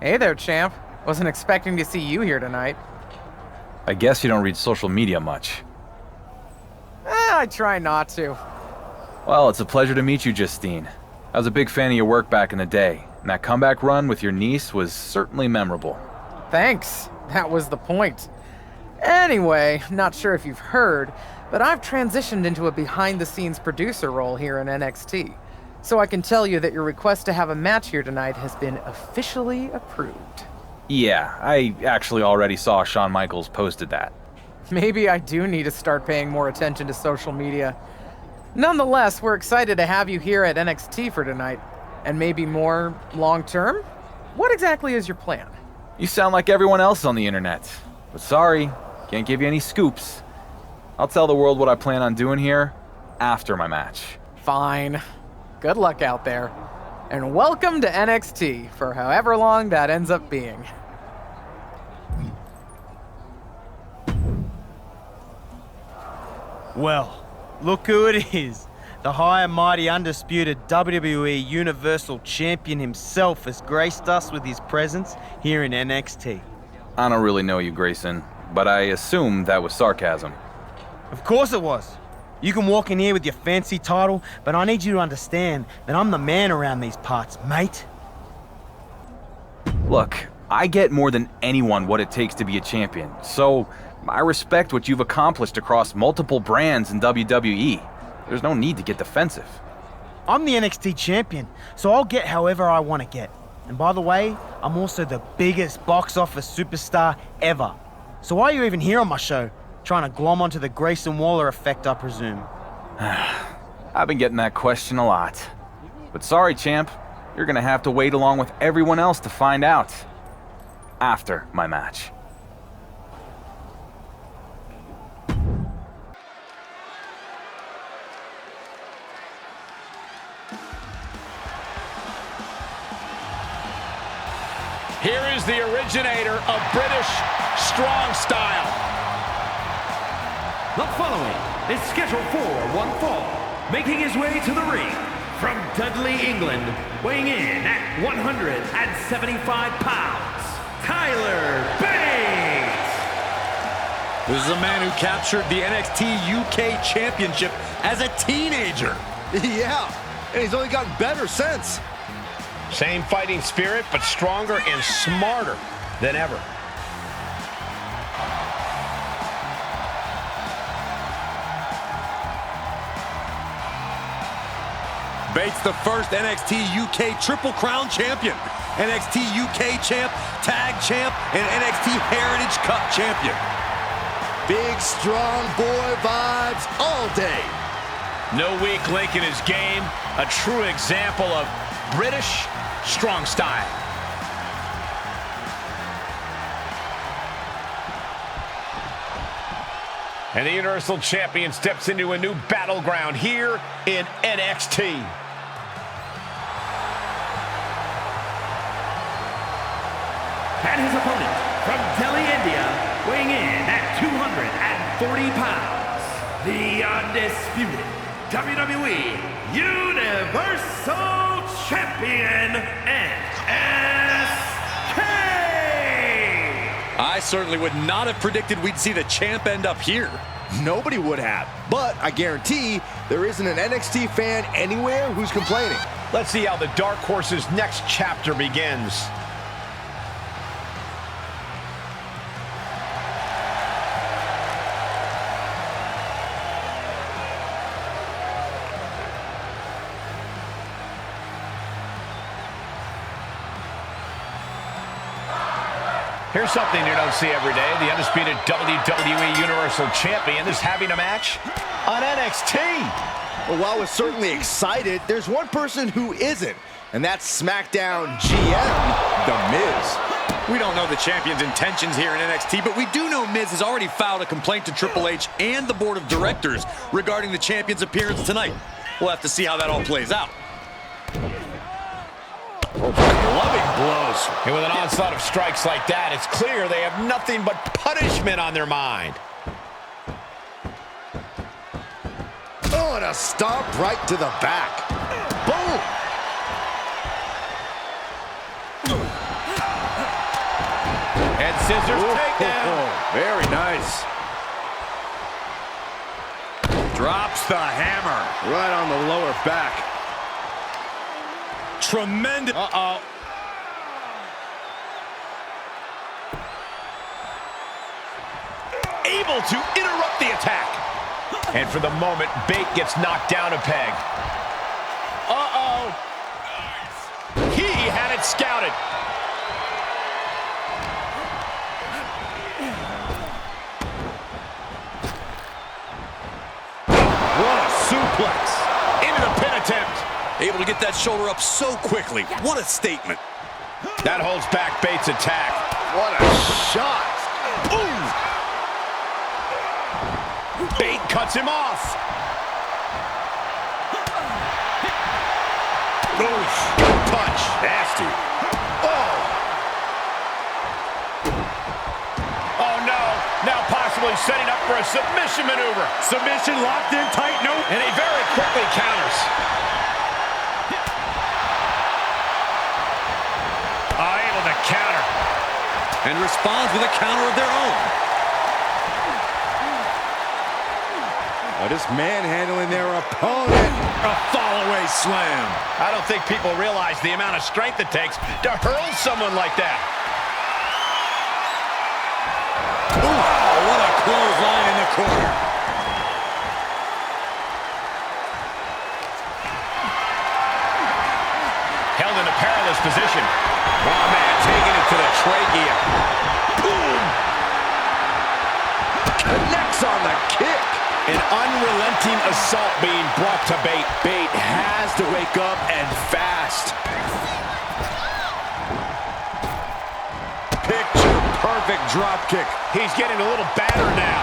Hey there, champ. Wasn't expecting to see you here tonight. I guess you don't read social media much. I try not to. Well, it's a pleasure to meet you, Justine. I was a big fan of your work back in the day, and that comeback run with your niece was certainly memorable. Thanks. That was the point. Anyway, not sure if you've heard, but I've transitioned into a behind-the-scenes producer role here in NXT. So I can tell you that your request to have a match here tonight has been officially approved. Yeah, I actually already saw Shawn Michaels posted that. Maybe I do need to start paying more attention to social media. Nonetheless, we're excited to have you here at NXT for tonight. And maybe more long-term? What exactly is your plan? You sound like everyone else on the internet. But sorry, can't give you any scoops. I'll tell the world what I plan on doing here after my match. Fine. Good luck out there. And welcome to NXT for however long that ends up being. Well, look who it is. The high and mighty undisputed WWE Universal Champion himself has graced us with his presence here in NXT. I don't really know you, Grayson, but I assume that was sarcasm. Of course it was. You can walk in here with your fancy title, but I need you to understand that I'm the man around these parts, mate. Look, I get more than anyone what it takes to be a champion, so I respect what you've accomplished across multiple brands in WWE. There's no need to get defensive. I'm the NXT champion, so I'll get however I want to get. And by the way, I'm also the biggest box office superstar ever. So why are you even here on my show? Trying to glom onto the Grayson Waller effect, I presume. I've been getting that question a lot. But sorry, champ. You're gonna have to wait along with everyone else to find out. After my match. Here is the originator of British strong style. The following is scheduled for one fall, making his way to the ring from Dudley, England, weighing in at 175 pounds, Tyler Bates. This is a man who captured the NXT UK Championship as a teenager. Yeah, and he's only gotten better since. Same fighting spirit, but stronger and smarter than ever. Bates, the first NXT UK Triple Crown champion, NXT UK champ, tag champ, and NXT Heritage Cup champion. Big, strong boy vibes all day. No weak link in his game, a true example of British strong style. And the Universal Champion steps into a new battleground here in NXT. And his opponent from Delhi, India, weighing in at 240 pounds, the undisputed WWE Universal Champion, NSK! I certainly would not have predicted we'd see the champ end up here. Nobody would have, but I guarantee there isn't an NXT fan anywhere who's complaining. Let's see how the Dark Horse's next chapter begins. Here's something you don't see every day. The undisputed WWE Universal Champion is having a match on NXT. Well, while we're certainly excited, there's one person who isn't, and that's SmackDown GM, The Miz. We don't know the champion's intentions here in NXT, but we do know Miz has already filed a complaint to Triple H and the board of directors regarding the champion's appearance tonight. We'll have to see how that all plays out. Loving blows. And with an onslaught of strikes like that, it's clear they have nothing but punishment on their mind. Oh, and a stomp right to the back. Boom! And scissors takedown. Very nice. Drops the hammer. Right on the lower back. Tremendous. Uh-oh. Able to interrupt the attack. And for the moment, Bate gets knocked down a peg. Uh-oh. He had it scouted. What a suplex. Into the pin attempt. Able to get that shoulder up so quickly. What a statement. That holds back Bates' attack. What a shot. Boom. Bate cuts him off. Oof. Good punch. Nasty. Oh. Oh, no. Now possibly setting up for a submission maneuver. Submission locked in tight. Nope. And he very quickly counters. Able to counter. And responds with a counter of their own. Just manhandling their opponent. A fall-away slam. I don't think people realize the amount of strength it takes to hurl someone like that. Ooh, what a clothesline in the corner. Held in a perilous position. Oh, man, taking it to the trachea. Boom. Connects on the kick. An unrelenting assault being brought to Bate. Bate has to wake up and fast. Picture perfect drop kick. He's getting a little battered now.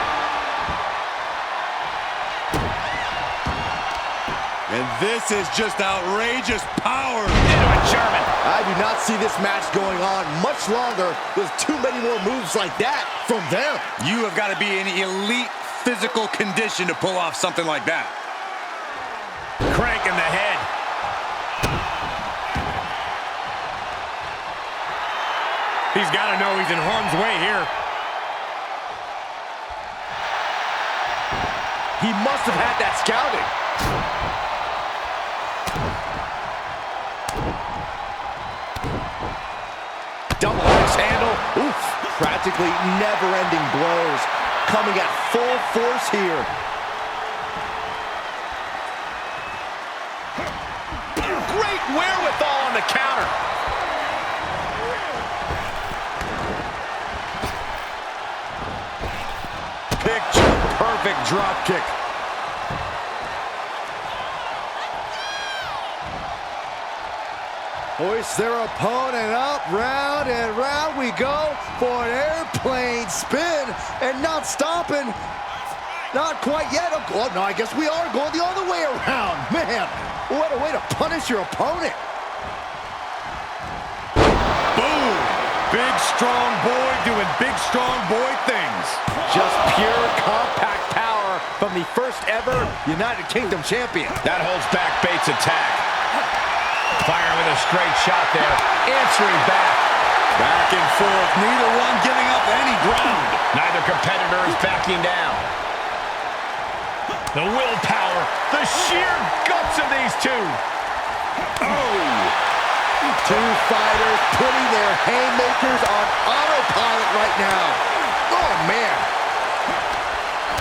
And this is just outrageous power. Into a German. I do not see this match going on much longer with too many more moves like that from them. You have got to be in elite physical condition to pull off something like that. Crank in the head. He's got to know he's in harm's way here. He must have had that scouting. Double axe handle. Oof. Practically never-ending blows. Coming at full force here. Great wherewithal on the counter. Picture perfect drop kick. Hoist their opponent up, round and round we go for an airplane spin, and not stopping. Not quite yet. Oh, no, I guess we are going the other way around. Man, what a way to punish your opponent. Boom! Big, strong boy doing big, strong boy things. Just pure compact power from the first ever United Kingdom champion. That holds back Bates' attack. Firing with a straight shot there. Answering back. Back and forth. Neither one giving up any ground. Neither competitor is backing down. The willpower. The sheer guts of these two. Oh! Two fighters putting their haymakers on autopilot right now. Oh, man.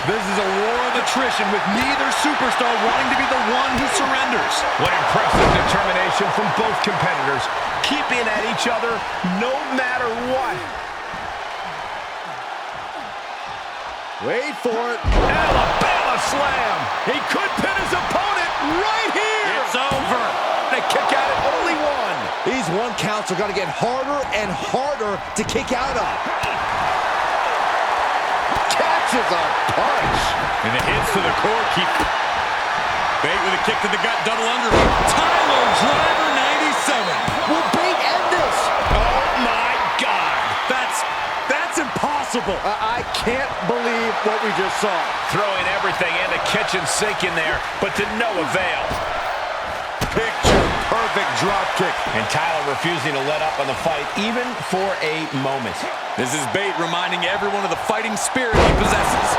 This is a war of attrition with neither superstar wanting to be the one who surrenders. What impressive determination from both competitors, keeping at each other no matter what. Wait for it. Alabama slam. He could pin his opponent right here. It's over. They kick out at only one. These one counts are going to get harder and harder to kick out of. Catches a punch. And the hits to the core keep. Bate with a kick to the gut, double underhook. Tyler Driver 97. Will Bate end this? Oh my God. That's impossible. I can't believe what we just saw. Throwing everything in the kitchen sink in there, but to no avail. Picture perfect perfect drop kick. And Tyler refusing to let up on the fight, even for a moment. This is Bate reminding everyone of the fighting spirit he possesses.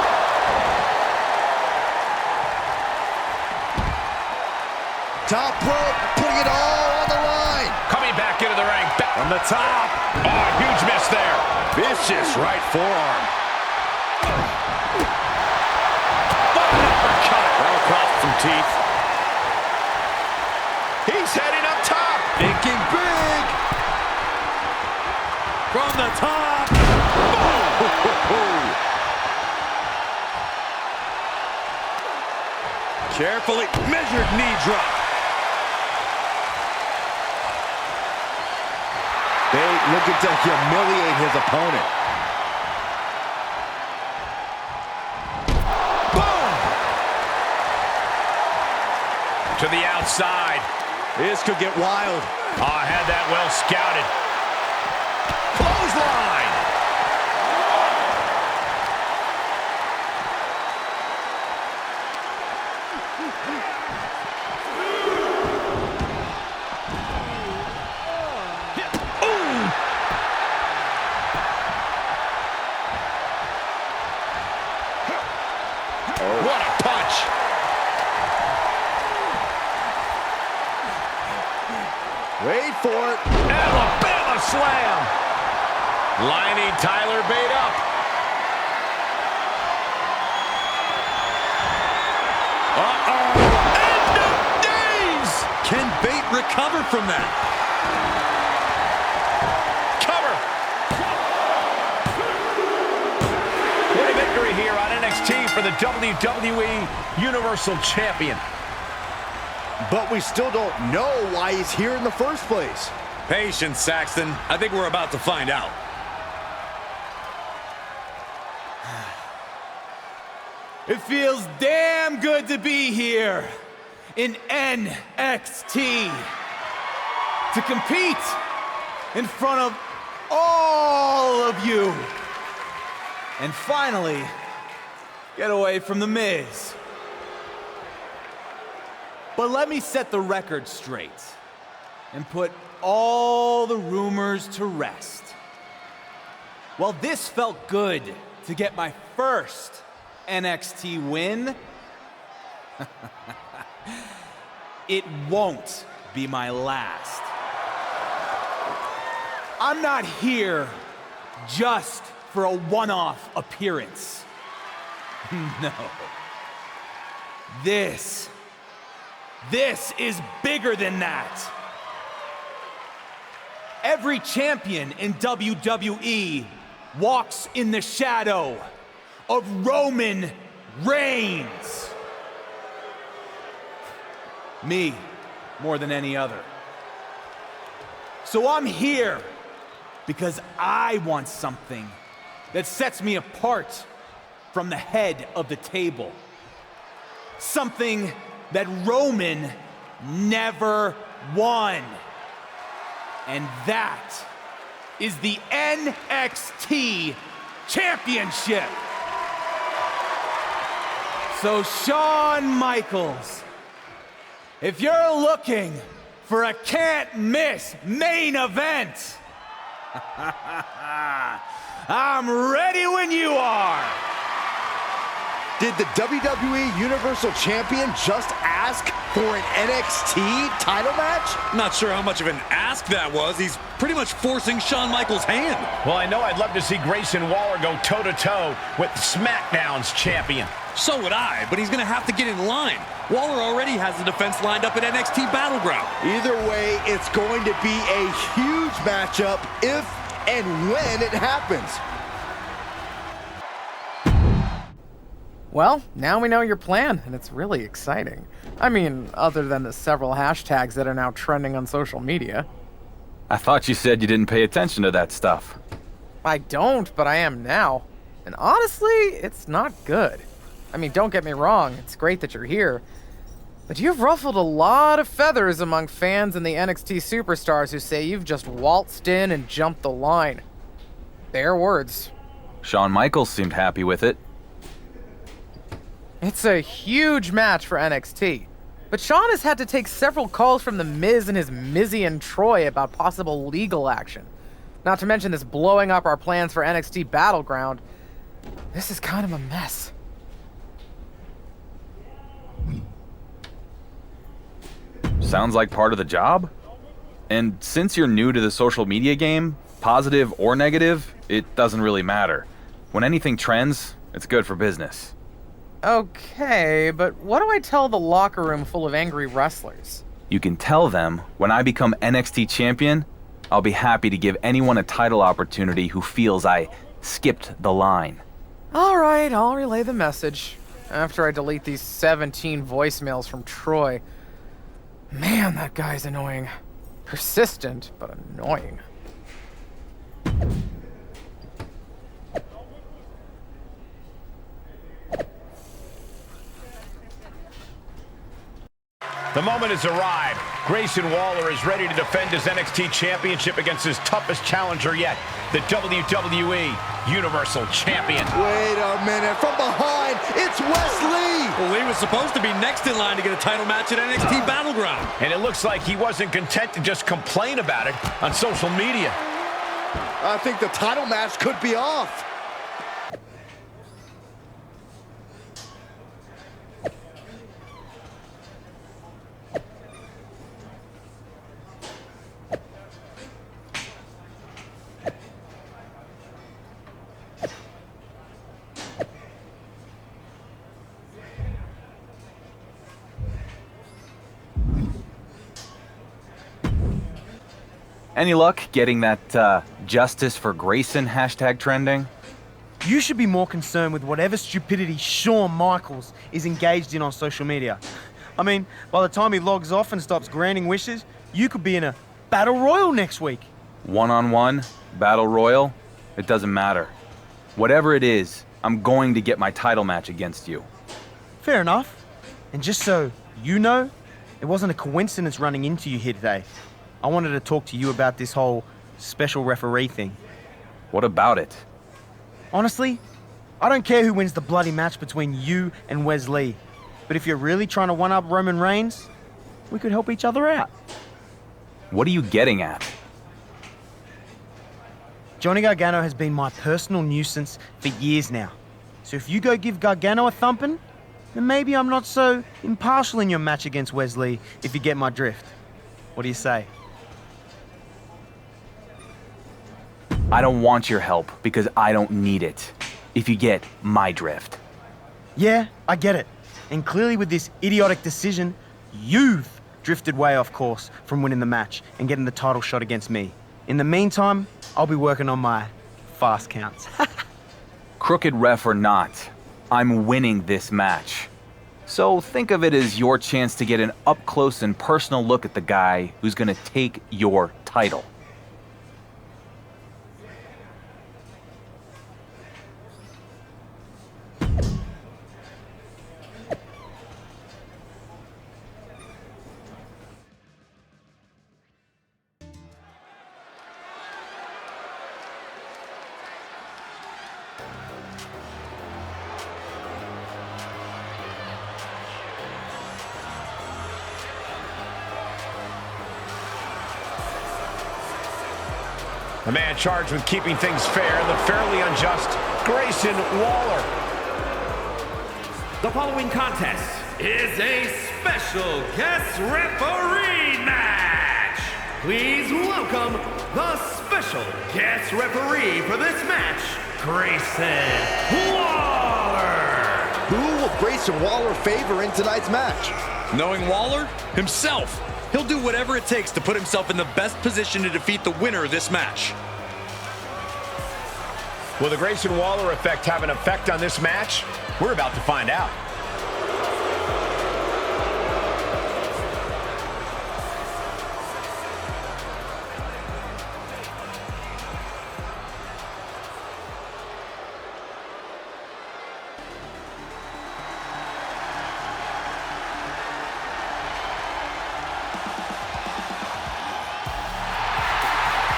Top rope, putting it all on the line. Coming back into the ring. From the top. Oh, huge miss there. Vicious right forearm. What an uppercut. That'll cost some teeth. He's heading up top. Thinking big. From the top. Carefully measured knee drop. Bate looking to humiliate his opponent. Boom! To the outside. This could get wild. Oh, I had that well scouted. Clothesline! What a punch! Wait for it. Alabama slam! Lining Tyler Bate up. End of days! Can Bate recover from that? Cover! What a victory here on NXT for the WWE Universal Champion. But we still don't know why he's here in the first place. Patience, Saxton. I think we're about to find out. It feels damn good to be here in NXT. To compete in front of all of you. And finally, get away from The Miz. But let me set the record straight and put all the rumors to rest. While this felt good to get my first NXT win, it won't be my last. I'm not here just for a one-off appearance. No. This is bigger than that. Every champion in WWE walks in the shadow of Roman Reigns. Me, more than any other. So I'm here because I want something that sets me apart from the head of the table. Something that Roman never won. And that is the NXT Championship. So Shawn Michaels, if you're looking for a can't-miss main event, I'm ready when you are. Did the WWE Universal Champion just ask for an NXT title match? Not sure how much of an ask that was. He's pretty much forcing Shawn Michaels' hand. Well, I know I'd love to see Grayson Waller go toe-to-toe with SmackDown's champion. So would I, but he's going to have to get in line. Waller already has the defense lined up at NXT Battleground. Either way, it's going to be a huge matchup if and when it happens. Well, now we know your plan, and it's really exciting. I mean, other than the several hashtags that are now trending on social media. I thought you said you didn't pay attention to that stuff. I don't, but I am now. And honestly, it's not good. I mean, don't get me wrong, it's great that you're here. But you've ruffled a lot of feathers among fans and the NXT superstars who say you've just waltzed in and jumped the line. Bare words. Shawn Michaels seemed happy with it. It's a huge match for NXT. but Sean has had to take several calls from The Miz and his Mizzy and Troy about possible legal action. Not to mention this blowing up our plans for NXT Battleground. This is kind of a mess. Sounds like part of the job? And since you're new to the social media game, positive or negative, it doesn't really matter. When anything trends, it's good for business. Okay, but what do I tell the locker room full of angry wrestlers? You can tell them, when I become NXT champion, I'll be happy to give anyone a title opportunity who feels I skipped the line. All right, I'll relay the message after I delete these 17 voicemails from Troy. Man, that guy's annoying. Persistent, but annoying. The moment has arrived. Grayson Waller is ready to defend his NXT Championship against his toughest challenger yet, the WWE Universal Champion. Wait a minute, from behind, it's Wesley! Well, he was supposed to be next in line to get a title match at NXT Battleground. And it looks like he wasn't content to just complain about it on social media. I think the title match could be off. Any luck getting that Justice for Grayson hashtag trending? You should be more concerned with whatever stupidity Shawn Michaels is engaged in on social media. I mean, by the time he logs off and stops granting wishes, you could be in a battle royal next week. One-on-one, battle royal, it doesn't matter. Whatever it is, I'm going to get my title match against you. Fair enough. And just so you know, it wasn't a coincidence running into you here today. I wanted to talk to you about this whole special referee thing. What about it? Honestly, I don't care who wins the bloody match between you and Wesley. But if you're really trying to one-up Roman Reigns, we could help each other out. What are you getting at? Johnny Gargano has been my personal nuisance for years now. So if you go give Gargano a thumping, then maybe I'm not so impartial in your match against Wesley, if you get my drift. What do you say? I don't want your help because I don't need it, if you get my drift. Yeah, I get it. And clearly with this idiotic decision, you've drifted way off course from winning the match and getting the title shot against me. In the meantime, I'll be working on my fast counts. Crooked ref or not, I'm winning this match. So think of it as your chance to get an up-close and personal look at the guy who's gonna take your title. The man charged with keeping things fair, the fairly unjust Grayson Waller. The following contest is a special guest referee match. Please welcome the special guest referee for this match, Grayson Waller. Who will Grayson Waller favor in tonight's match? Knowing Waller? Himself. He'll do whatever it takes to put himself in the best position to defeat the winner of this match. Will the Grayson Waller effect have an effect on this match? We're about to find out.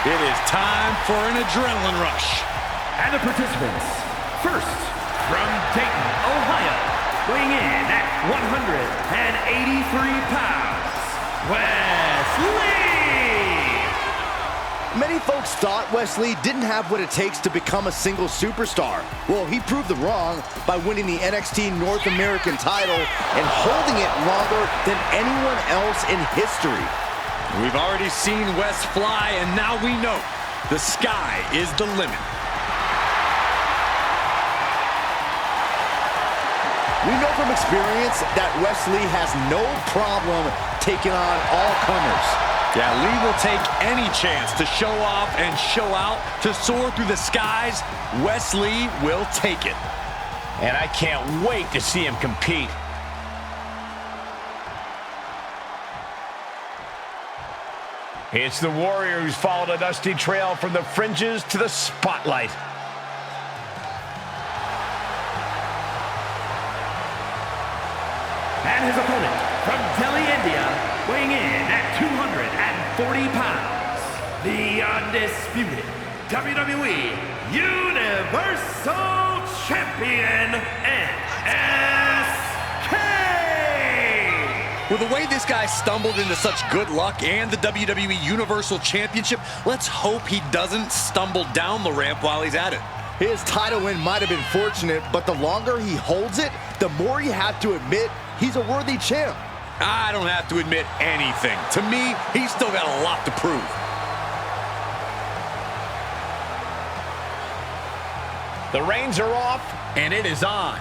It is time for an adrenaline rush. And the participants, first, from Dayton, Ohio, weighing in at 183 pounds, Wesley! Many folks thought Wesley didn't have what it takes to become a single superstar. Well, he proved them wrong by winning the NXT North American title and holding it longer than anyone else in history. We've already seen Wes fly, and now we know the sky is the limit. We know from experience that Wesley has no problem taking on all comers. Yeah, Lee will take any chance to show off and show out, to soar through the skies. Wesley will take it. And I can't wait to see him compete. It's the Warrior who's followed a dusty trail from the fringes to the spotlight. And his opponent from Delhi, India, weighing in at 240 pounds, the undisputed WWE Universal Champion, NSK! With the way this guy stumbled into such good luck and the WWE Universal Championship, let's hope he doesn't stumble down the ramp while he's at it. His title win might have been fortunate, but the longer he holds it, the more you have to admit he's a worthy champ. I don't have to admit anything. To me, he's still got a lot to prove. The reins are off, And it is on.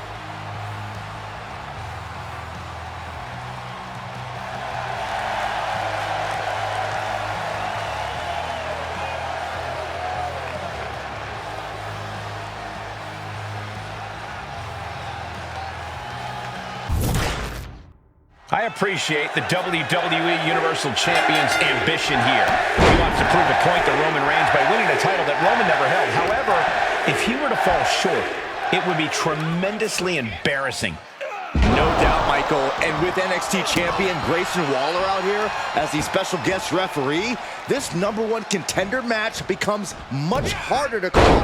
I appreciate the WWE Universal Champion's ambition here. He wants to prove a point to Roman Reigns by winning a title that Roman never held. However, if he were to fall short, it would be tremendously embarrassing. No doubt, Michael. And with NXT champion Grayson Waller out here as the special guest referee, this #1 contender match becomes much harder to call.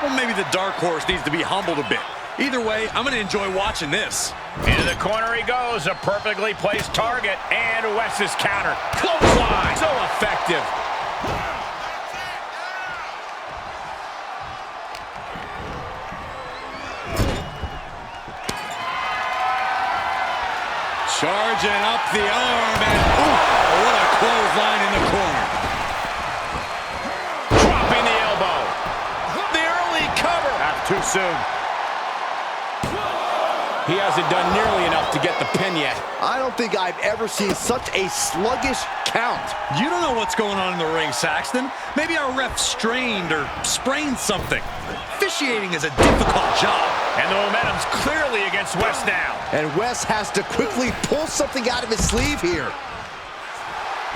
Well, maybe the dark horse needs to be humbled a bit. Either way, I'm going to enjoy watching this. Into the corner he goes, a perfectly placed target, and Wes's counter. Clothesline, so effective. Charging up the arm, and ooh, what a clothesline in the corner. Dropping the elbow. The early cover. Not too soon. He hasn't done nearly enough to get the pin yet. I don't think I've ever seen such a sluggish count. You don't know what's going on in the ring, Saxton. Maybe our ref strained or sprained something. Officiating is a difficult job. And the momentum's clearly against Wes now. And Wes has to quickly pull something out of his sleeve here.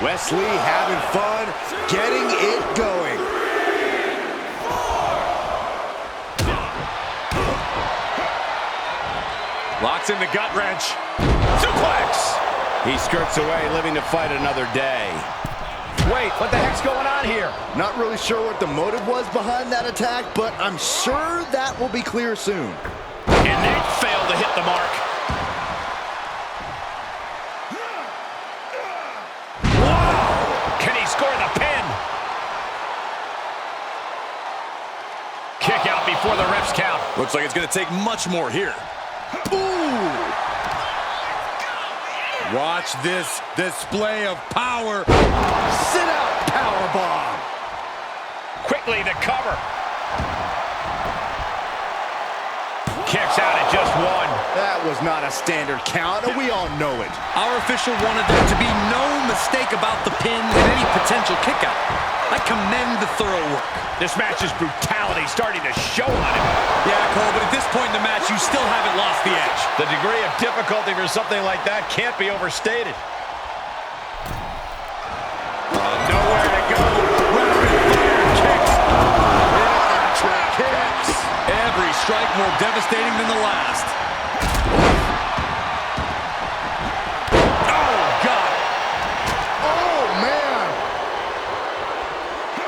Wesley having fun, getting it going. Locks in the gut wrench. Suplex! He skirts away, living to fight another day. Wait, what the heck's going on here? Not really sure what the motive was behind that attack, but I'm sure that will be clear soon. And they failed to hit the mark. Wow! Can he score the pin? Kick out before the ref's count. Looks like it's going to take much more here. Ooh! Watch this display of power. Sit out powerbomb. Quickly the cover. Kicks out at just one. That was not a standard count, and we all know it. Our official wanted there to be no mistake about the pin and any potential kickout. I commend the thorough work. This match's brutality starting to show on him. Yeah, Cole, but at this point in the match, you still haven't lost the edge. The degree of difficulty for something like that can't be overstated. Nowhere to go. Rapid-fire kicks. Every strike more devastating than the last. Oh, God. Oh, man.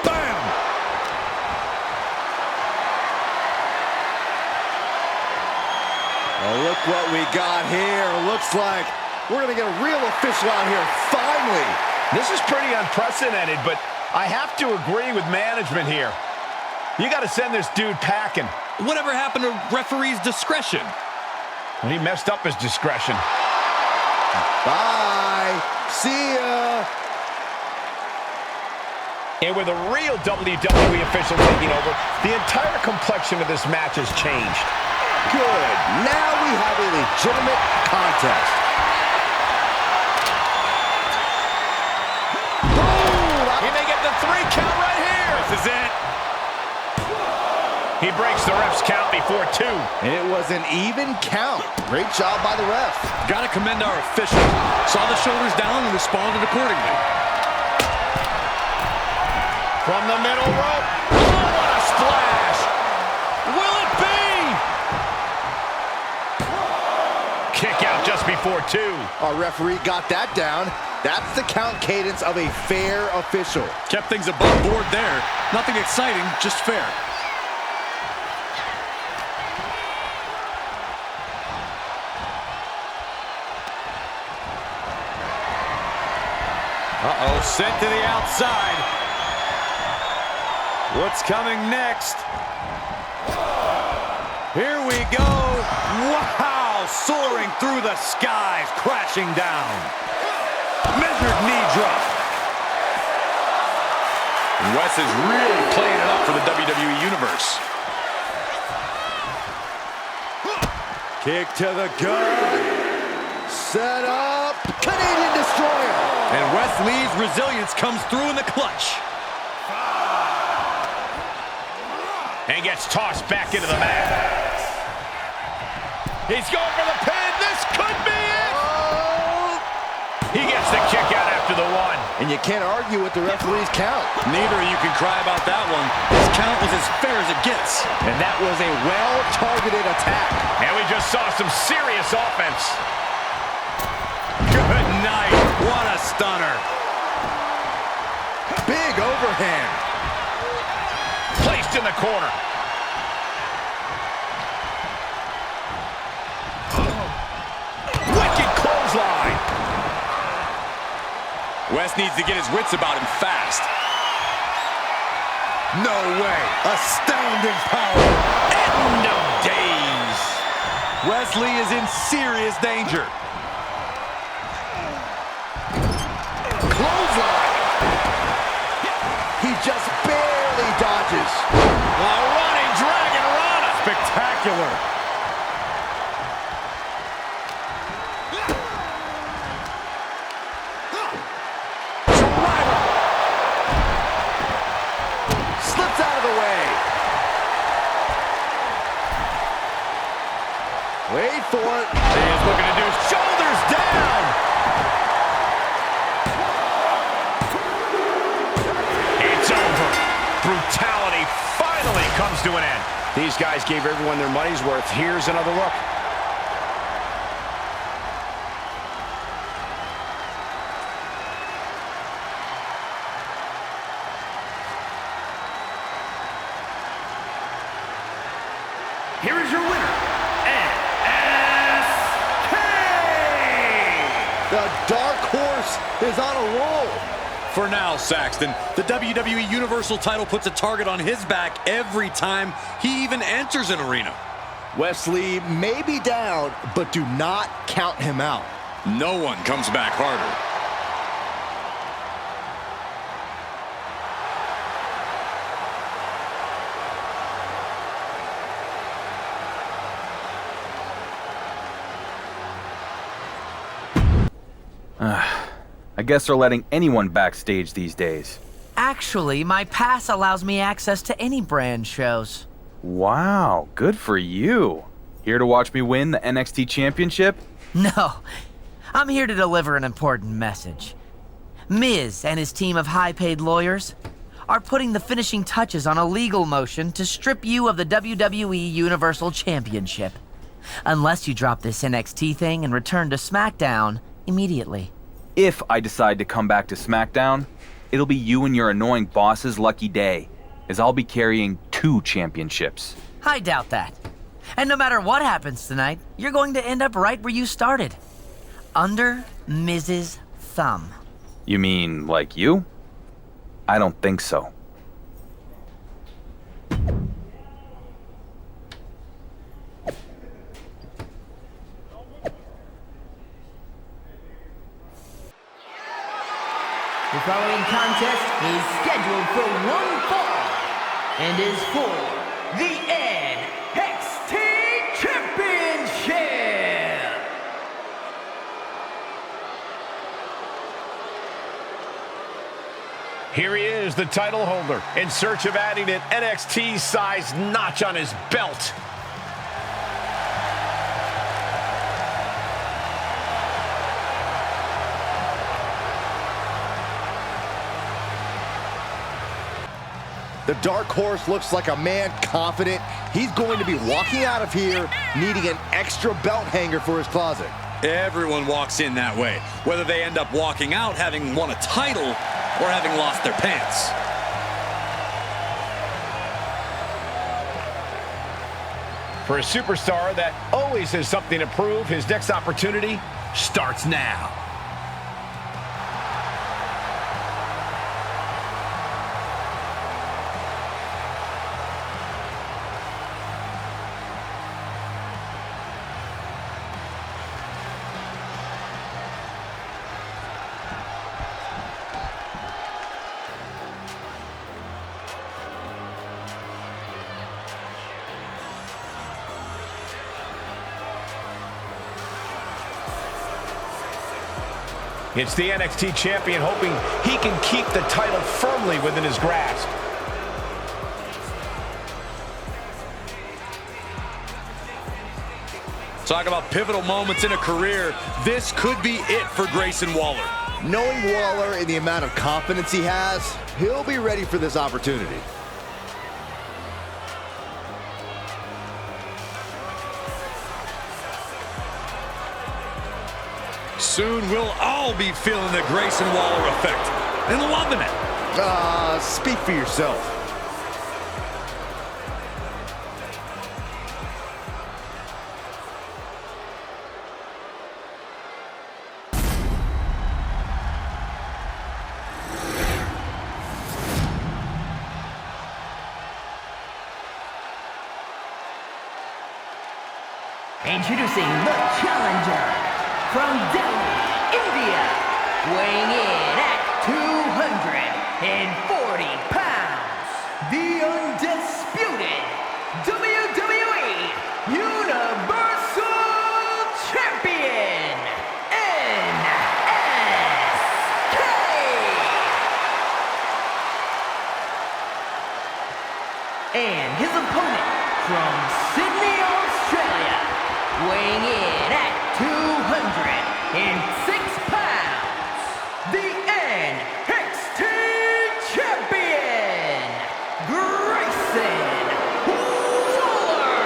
Bam. A look what we got here. Looks like we're going to get a real official out here, finally. This is pretty unprecedented, but I have to agree with management here. You got to send this dude packing. Whatever happened to referee's discretion? Well, he messed up his discretion. Bye. See ya. And with a real WWE official taking over, the entire complexion of this match has changed. Good. Now we have a legitimate contest. Boom! He may get the 3 count right here. This is it. He breaks the ref's count before 2. It was an even count. Great job by the ref. Gotta commend our official. Saw the shoulders down and responded accordingly. From the middle rope. Oh, what a splash! Will it be? Kick out just before 2. Our referee got that down. That's the count cadence of a fair official. Kept things above board there. Nothing exciting, just fair. Uh-oh, sent to the outside. What's coming next? Here we go. Wow, soaring through the skies, crashing down. Measured knee drop. Wes is really playing it up for the WWE Universe. Kick to the gut. Set up. Canadian Destroyer. And Wes Lee's resilience comes through in the clutch. And gets tossed back into the mat. He's going for the pin. This could be it. Oh. He gets the kick out after the 1. And you can't argue with the referee's count. Neither of you can cry about that one. His count was as fair as it gets. And that was a well-targeted attack. And we just saw some serious offense. Good night. What a stunner. Big overhand. Placed in the corner. Wicked clothesline. Wes needs to get his wits about him fast. No way. Astounding power. End of days. Wesley is in serious danger. Clothesline. He just barely dodges. A running dragon rana. Spectacular. Slips out of the way. Wait for it. He is looking to do shoulders down. It's over. Brutality finally comes to an end. These guys gave everyone their money's worth. Here's another look. Here is your winner, NSK! The dark horse is on a roll. For now, Saxton, the WWE Universal title puts a target on his back every time he even enters an arena. Wesley may be down, but do not count him out. No one comes back harder. I guess they're letting anyone backstage these days. Actually, my pass allows me access to any brand shows. Wow, good for you. Here to watch me win the NXT Championship? No, I'm here to deliver an important message. Miz and his team of high-paid lawyers are putting the finishing touches on a legal motion to strip you of the WWE Universal Championship. Unless you drop this NXT thing and return to SmackDown immediately. If I decide to come back to SmackDown, it'll be you and your annoying boss's lucky day, as I'll be carrying 2 championships. I doubt that. And no matter what happens tonight, you're going to end up right where you started. Under Miz's thumb. You mean like you? I don't think so. The following contest is scheduled for one fall and is for the NXT Championship. Here he is, the title holder, in search of adding an NXT-sized notch on his belt. The Dark Horse looks like a man confident. He's going to be walking out of here needing an extra belt hanger for his closet. Everyone walks in that way, whether they end up walking out having won a title or having lost their pants. For a superstar that always has something to prove, his next opportunity starts now. It's the NXT champion hoping he can keep the title firmly within his grasp. Talk about pivotal moments in a career. This could be it for Grayson Waller. Knowing Waller and the amount of confidence he has, he'll be ready for this opportunity. Soon we'll all be feeling the Grayson Waller effect and loving it. Speak for yourself. Introducing the challenger from Delhi, India, weighing in at 240 pounds, the undisputed WWE Universal Champion, NSK. And his opponent from Sydney, Australia, weighing in at 206 pounds, the NXT Champion, Grayson Waller.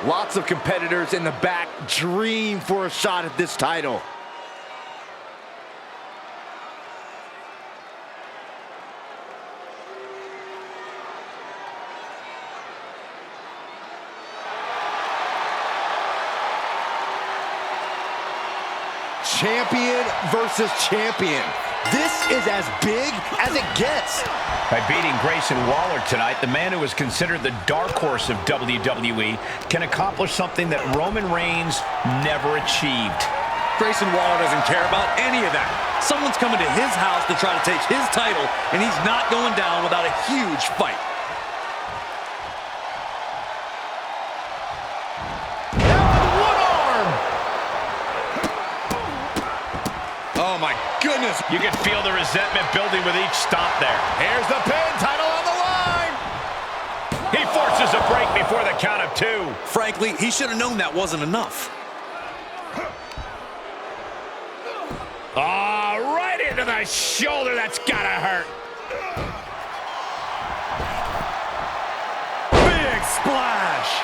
Lots of competitors in the back dream for a shot at this title. Champion versus champion. This is as big as it gets. By beating Grayson Waller tonight, the man who is considered the dark horse of WWE can accomplish something that Roman Reigns never achieved. Grayson Waller doesn't care about any of that. Someone's coming to his house to try to take his title, and he's not going down without a huge fight. Oh my goodness. You can feel the resentment building with each stomp there. Here's the pin, title on the line. He forces a break before the count of 2. Frankly, he should have known that wasn't enough. Oh, right into the shoulder. That's gotta hurt. Big splash.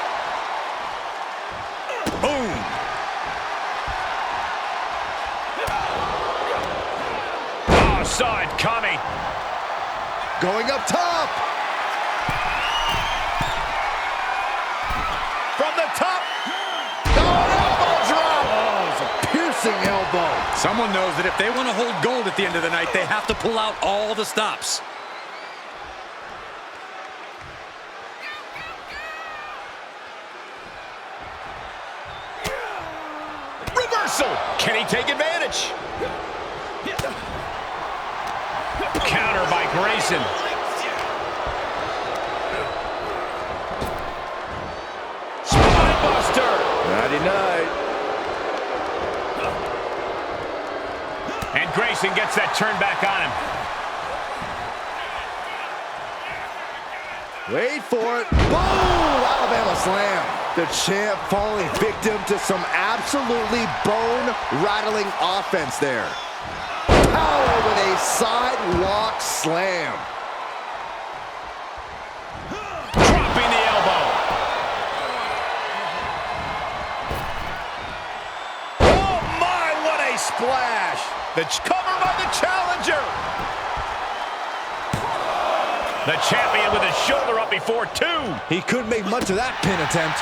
Boom. Saw it coming. going up top. From the top. Elbow drop. Oh, it's a piercing elbow. Someone knows that if they want to hold gold at the end of the night, they have to pull out all the stops. Reversal. Can he take advantage? Counter by Grayson. Spinebuster. Nighty-night. And Grayson gets that turn back on him. Wait for it. Boom! Alabama slam. The champ falling victim to some absolutely bone-rattling offense there. Power with a sidewalk slam. Dropping the elbow. Oh my, what a splash. The cover by the challenger. The champion with his shoulder up before two. He couldn't make much of that pin attempt.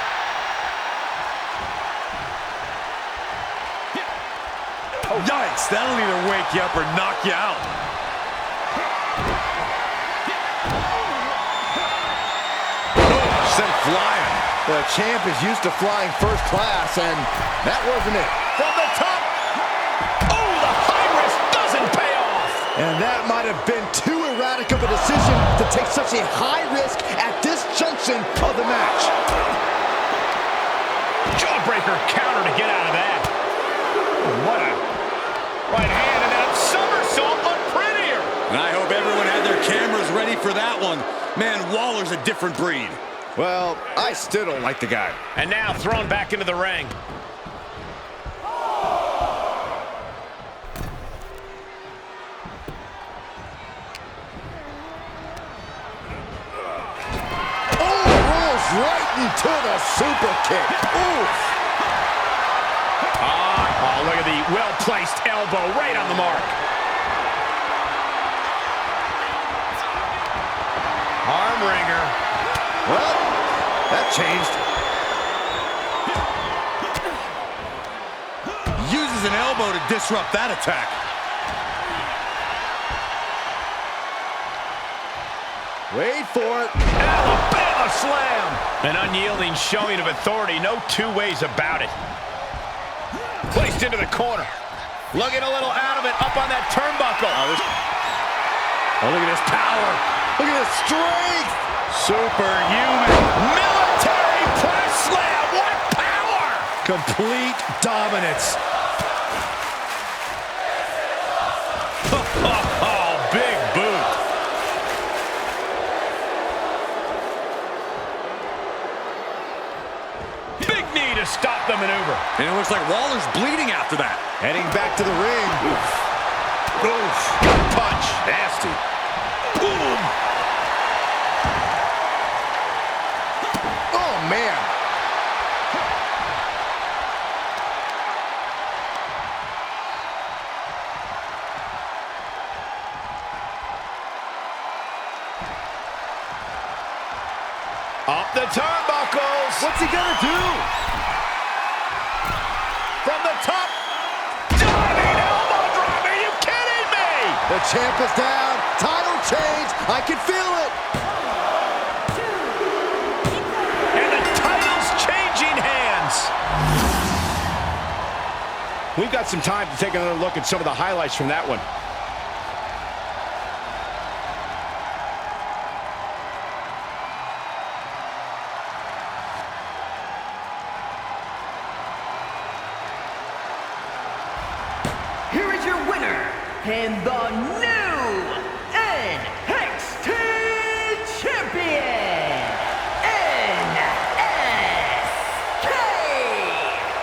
Oh, yikes, that'll either wake you up or knock you out. Oh, sent flying. The champ is used to flying first class, and that wasn't it. From the top. Oh, the high risk doesn't pay off. And that might have been too erratic of a decision to take such a high risk at this junction of the match. Jawbreaker counter to get out of that. What a right hand and then a somersault, but prettier. And I hope everyone had their cameras ready for that one. Man, Waller's a different breed. Well, I still don't like the guy. And now thrown back into the ring. Oh, rolls right into the super kick. Oof. Oh, look at the well-placed elbow right on the mark. Arm wringer. Well, that changed. Uses an elbow to disrupt that attack. Wait for it. Alabama slam. An unyielding showing of authority. No two ways about it. Placed into the corner. Looking a little out of it. Up on that turnbuckle. Oh, look at his power. Look at his strength. Superhuman. Military press slam. What power. Complete dominance. Oh, big boot. Big knee to stop the maneuver. And it looks like Waller's bleeding after that. Heading back to the ring. Oof. Oof. Gut punch. Nasty. Boom. Oh, man. Up the turnbuckles. What's he gonna do? From the top. Diving elbow drop. Are you kidding me? The champ is down. Title change. I can feel it. And the title's changing hands. We've got some time to take another look at some of the highlights from that one. Here is your winner, and the new NXT Champion, NSK!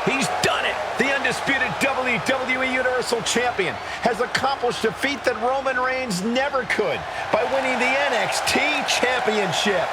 He's done it! The undisputed WWE Universal Champion has accomplished a feat that Roman Reigns never could by winning the NXT Championship.